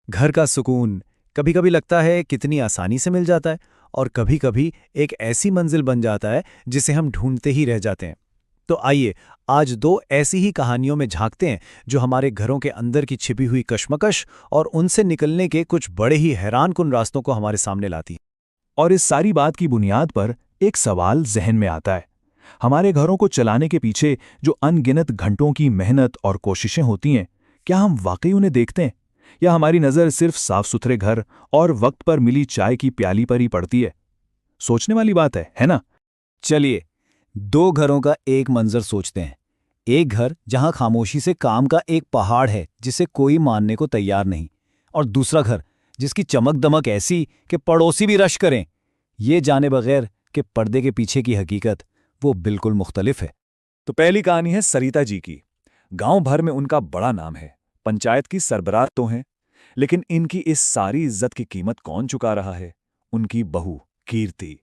घर का सुकून कभी कभी लगता है कितनी आसानी से मिल जाता है, और कभी कभी एक ऐसी मंजिल बन जाता है जिसे हम ढूंढते ही रह जाते हैं। तो आइए आज दो ऐसी ही कहानियों में झांकते हैं जो हमारे घरों के अंदर की छिपी हुई कश्मकश और उनसे निकलने के कुछ बड़े ही हैरानकुन रास्तों को हमारे सामने लाती हैं। और इस सारी बात की बुनियाद पर एक सवाल जहन में आता है। हमारे घरों को चलाने के पीछे जो अनगिनत घंटों की मेहनत और कोशिशें होती हैं, क्या हम वाकई उन्हें देखते हैं, या हमारी नज़र सिर्फ साफ सुथरे घर और वक्त पर मिली चाय की प्याली पर ही पड़ती है? सोचने वाली बात है ना? चलिए दो घरों का एक मंजर सोचते हैं। एक घर जहां खामोशी से काम का एक पहाड़ है जिसे कोई मानने को तैयार नहीं, और दूसरा घर जिसकी चमक दमक ऐसी कि पड़ोसी भी रश करें, ये जाने बगैर कि पर्दे के पीछे की हकीकत वो बिल्कुल मुख्तलिफ है। तो पहली कहानी है सरिता जी की। गांव भर में उनका बड़ा नाम है, पंचायत की सरबराह तो हैं, लेकिन इनकी इस सारी इज्जत की कीमत कौन चुका रहा है? उनकी बहू कीर्ति।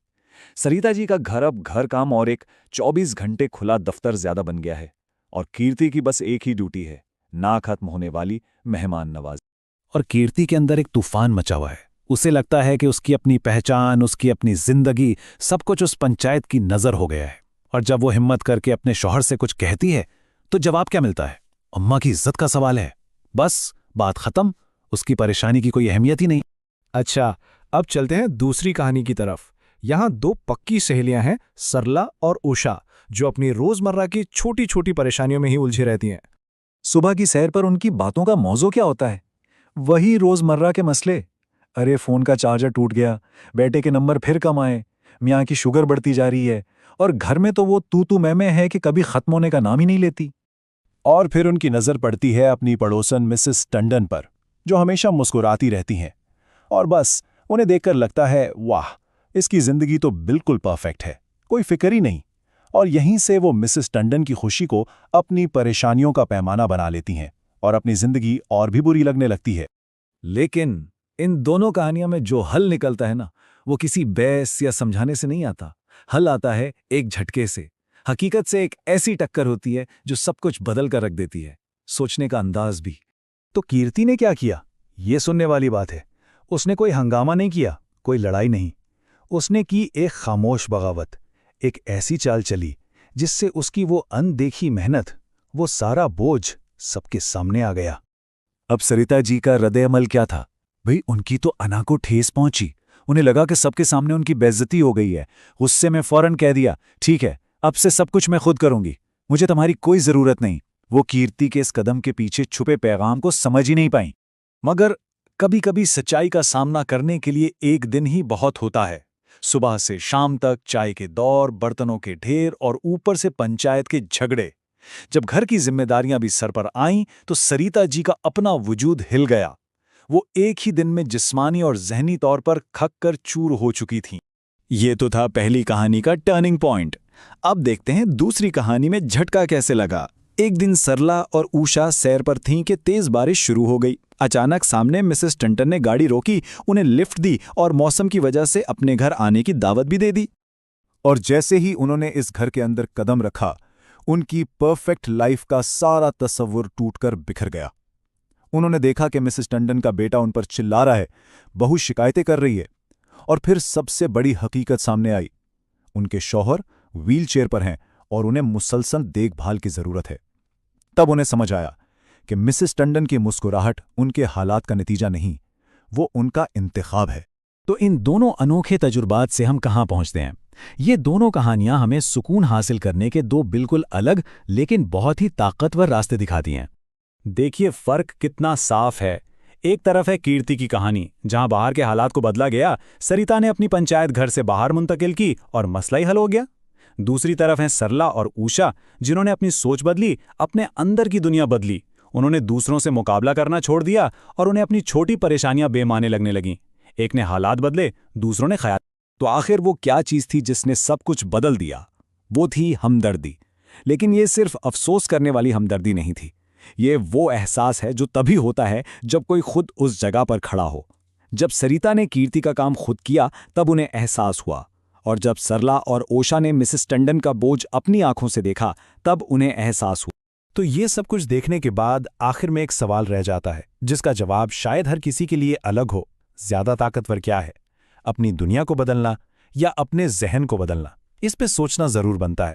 सरिता जी का घर अब घर काम और एक 24 घंटे खुला दफ्तर ज्यादा बन गया है, और कीर्ति की बस एक ही ड्यूटी है, ना खत्म होने वाली मेहमान नवाजी। और कीर्ति के अंदर एक तूफान मचा हुआ है। उसे लगता है कि उसकी अपनी पहचान, उसकी अपनी जिंदगी, सब कुछ उस पंचायत की नजर हो गया है। और जब वो हिम्मत करके अपने शौहर से कुछ कहती है तो जवाब क्या मिलता है? अम्मा की इज्जत का सवाल है। बस बात खत्म, उसकी परेशानी की कोई अहमियत ही नहीं। अच्छा, अब चलते हैं दूसरी कहानी की तरफ। यहाँ दो पक्की सहेलियां हैं, सरला और उषा, जो अपनी रोजमर्रा की छोटी छोटी परेशानियों में ही उलझी रहती हैं। सुबह की सैर पर उनकी बातों का मौजू क्या होता है? वही रोजमर्रा के मसले। अरे फोन का चार्जर टूट गया, बेटे के नंबर फिर कम आए, मियाँ की शुगर बढ़ती जा रही है, और घर में तो वो तू मैं है कि कभी खत्म होने का नाम ही नहीं लेती। और फिर उनकी नज़र पड़ती है अपनी पड़ोसन मिसेस टंडन पर, जो हमेशा मुस्कुराती रहती हैं, और बस उन्हें देखकर लगता है वाह, इसकी जिंदगी तो बिल्कुल परफेक्ट है, कोई फिक्र ही नहीं। और यहीं से वो मिसेस टंडन की खुशी को अपनी परेशानियों का पैमाना बना लेती हैं और अपनी जिंदगी और भी बुरी लगने लगती है। लेकिन इन दोनों कहानियों में जो हल निकलता है ना, वो किसी बहस या समझाने से नहीं आता। हल आता है एक झटके से, हकीकत से। एक ऐसी टक्कर होती है जो सब कुछ बदल कर रख देती है, सोचने का अंदाज भी। तो कीर्ति ने क्या किया, ये सुनने वाली बात है। उसने कोई हंगामा नहीं किया, कोई लड़ाई नहीं। उसने की एक खामोश बगावत, एक ऐसी चाल चली जिससे उसकी वो अनदेखी मेहनत, वो सारा बोझ सबके सामने आ गया। अब सरिता जी का रद्द-ए-अमल क्या था? भाई, उनकी तो अना को ठेस पहुंची। उन्हें लगा कि सबके सामने उनकी बेइज्जती हो गई है। गुस्से में फौरन कह दिया, ठीक है, अब से सब कुछ मैं खुद करूंगी, मुझे तुम्हारी कोई जरूरत नहीं। वो कीर्ति के इस कदम के पीछे छुपे पैगाम को समझ ही नहीं पाई। मगर कभी कभी सच्चाई का सामना करने के लिए एक दिन ही बहुत होता है। सुबह से शाम तक चाय के दौर, बर्तनों के ढेर, और ऊपर से पंचायत के झगड़े। जब घर की जिम्मेदारियां भी सर पर आईं तो सरिता जी का अपना वजूद हिल गया। वो एक ही दिन में जिस्मानी और ज़हनी तौर पर खक कर चूर हो चुकी थीं। ये तो था पहली कहानी का टर्निंग पॉइंट। अब देखते हैं दूसरी कहानी में झटका कैसे लगा। एक दिन सरला और उषा सैर पर थीं कि तेज बारिश शुरू हो गई। अचानक सामने मिसेस टंटन ने गाड़ी रोकी, उन्हें लिफ्ट दी और मौसम की वजह से अपने घर आने की दावत भी दे दी। और जैसे ही उन्होंने इस घर के अंदर कदम रखा, उनकी परफेक्ट लाइफ का सारा तस्वुर टूटकर बिखर गया। उन्होंने देखा कि मिसेस टंडन का बेटा उन पर चिल्ला रहा है, बहू शिकायतें कर रही है। और फिर सबसे बड़ी हकीकत सामने आई, उनके शौहर व्हीलचेयर पर हैं और उन्हें मुसलसल देखभाल की जरूरत है। तब उन्हें समझ आया कि मिसेस टंडन की मुस्कुराहट उनके हालात का नतीजा नहीं, वो उनका इंतखाब है। तो इन दोनों अनोखे तजुर्बात से हम कहाँ पहुँचते हैं? ये दोनों कहानियां हमें सुकून हासिल करने के दो बिल्कुल अलग लेकिन बहुत ही ताकतवर रास्ते दिखाती हैं। देखिए फर्क कितना साफ है। एक तरफ है कीर्ति की कहानी, जहां बाहर के हालात को बदला गया, सरिता ने अपनी पंचायत घर से बाहर मुंतकिल की और मसला ही हल हो गया। दूसरी तरफ है सरला और उषा, जिन्होंने अपनी सोच बदली, अपने अंदर की दुनिया बदली। उन्होंने दूसरों से मुकाबला करना छोड़ दिया और उन्हें अपनी छोटी परेशानियां बेमाने लगने लगीं। एक ने हालात बदले, दूसरों ने ख्याल। तो आखिर वो क्या चीज थी जिसने सब कुछ बदल दिया? वो थी हमदर्दी। लेकिन ये सिर्फ अफसोस करने वाली हमदर्दी नहीं थी। ये वो एहसास है जो तभी होता है जब कोई खुद उस जगह पर खड़ा हो। जब सरिता ने कीर्ति का काम खुद किया तब उन्हें एहसास हुआ, और जब सरला और ओशा ने मिसेस टंडन का बोझ अपनी आंखों से देखा तब उन्हें एहसास हुआ। तो ये सब कुछ देखने के बाद आखिर में एक सवाल रह जाता है, जिसका जवाब शायद हर किसी के लिए अलग हो। ज्यादा ताकतवर क्या है, अपनी दुनिया को बदलना या अपने जहन को बदलना? इस पे सोचना जरूर बनता है।